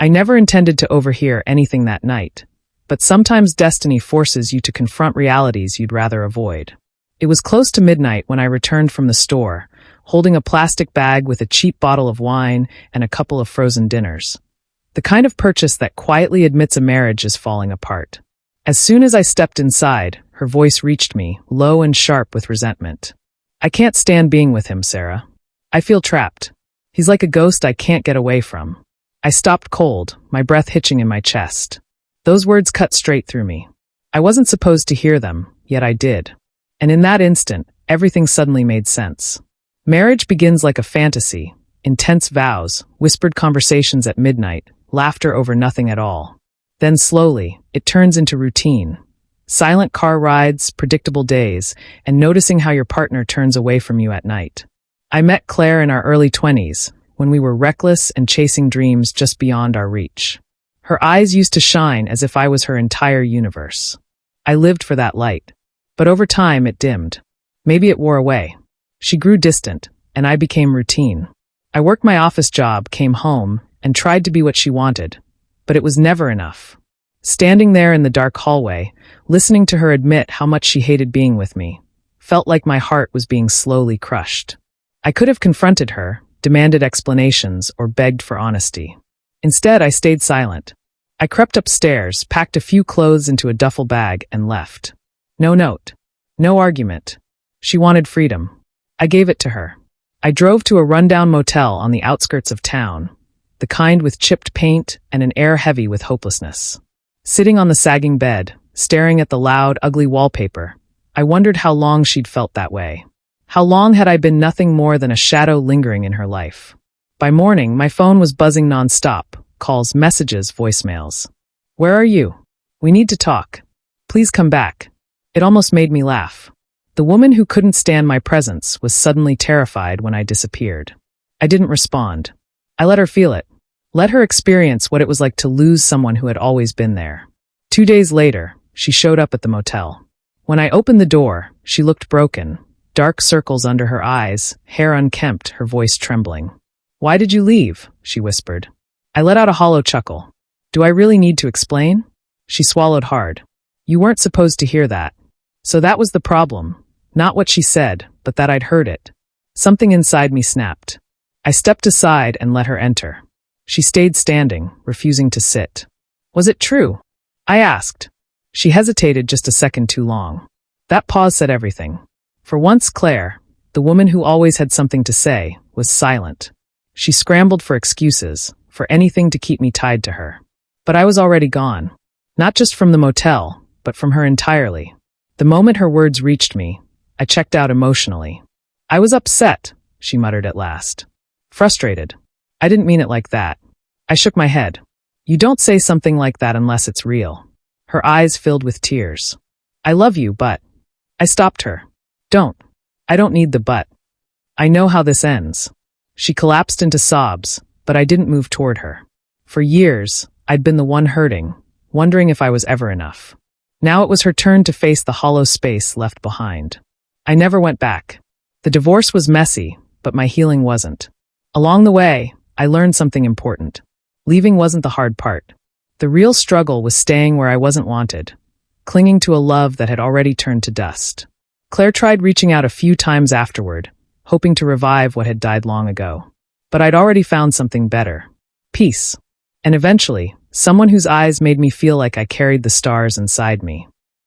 I never intended to overhear anything that night, but sometimes destiny forces you to confront realities you'd rather avoid. It was close to midnight when I returned from the store, holding a plastic bag with a cheap bottle of wine and a couple of frozen dinners. The kind of purchase that quietly admits a marriage is falling apart. As soon as I stepped inside, her voice reached me, low and sharp with resentment. I can't stand being with him, Sarah. I feel trapped. He's like a ghost I can't get away from. I stopped cold, my breath hitching in my chest. Those words cut straight through me. I wasn't supposed to hear them, yet I did. And in that instant, everything suddenly made sense. Marriage begins like a fantasy, intense vows, whispered conversations at midnight, laughter over nothing at all. Then slowly, it turns into routine. Silent car rides, predictable days, and noticing how your partner turns away from you at night. I met Claire in our early 20s, when we were reckless and chasing dreams just beyond our reach. Her eyes used to shine as if I was her entire universe. I lived for that light. But over time it dimmed. Maybe it wore away. She grew distant, and I became routine. I worked my office job, came home, and tried to be what she wanted. But it was never enough. Standing there in the dark hallway, listening to her admit how much she hated being with me, felt like my heart was being slowly crushed. I could have confronted her, demanded explanations, or begged for honesty. Instead, I stayed silent. I crept upstairs, packed a few clothes into a duffel bag, and left. No note. No argument. She wanted freedom. I gave it to her. I drove to a rundown motel on the outskirts of town, the kind with chipped paint and an air heavy with hopelessness. Sitting on the sagging bed, staring at the loud, ugly wallpaper, I wondered how long she'd felt that way. How long had I been nothing more than a shadow lingering in her life? By morning, my phone was buzzing nonstop, calls, messages, voicemails. Where are you? We need to talk. Please come back. It almost made me laugh. The woman who couldn't stand my presence was suddenly terrified when I disappeared. I didn't respond. I let her feel it. Let her experience what it was like to lose someone who had always been there. 2 days later, she showed up at the motel. When I opened the door, she looked broken, dark circles under her eyes, hair unkempt, her voice trembling. Why did you leave? She whispered. I let out a hollow chuckle. Do I really need to explain? She swallowed hard. You weren't supposed to hear that. So that was the problem. Not what she said, but that I'd heard it. Something inside me snapped. I stepped aside and let her enter. She stayed standing, refusing to sit. Was it true? I asked. She hesitated just a second too long. That pause said everything. For once, Claire, the woman who always had something to say, was silent. She scrambled for excuses, for anything to keep me tied to her. But I was already gone. Not just from the motel, but from her entirely. The moment her words reached me, I checked out emotionally. I was upset, she muttered at last. Frustrated. I didn't mean it like that. I shook my head. You don't say something like that unless it's real. Her eyes filled with tears. I love you, but... I stopped her. Don't. I don't need the but. I know how this ends. She collapsed into sobs, but I didn't move toward her. For years, I'd been the one hurting, wondering if I was ever enough. Now it was her turn to face the hollow space left behind. I never went back. The divorce was messy, but my healing wasn't. Along the way, I learned something important. Leaving wasn't the hard part. The real struggle was staying where I wasn't wanted, clinging to a love that had already turned to dust. Claire tried reaching out a few times afterward, hoping to revive what had died long ago. But I'd already found something better. Peace. And eventually, someone whose eyes made me feel like I carried the stars inside me.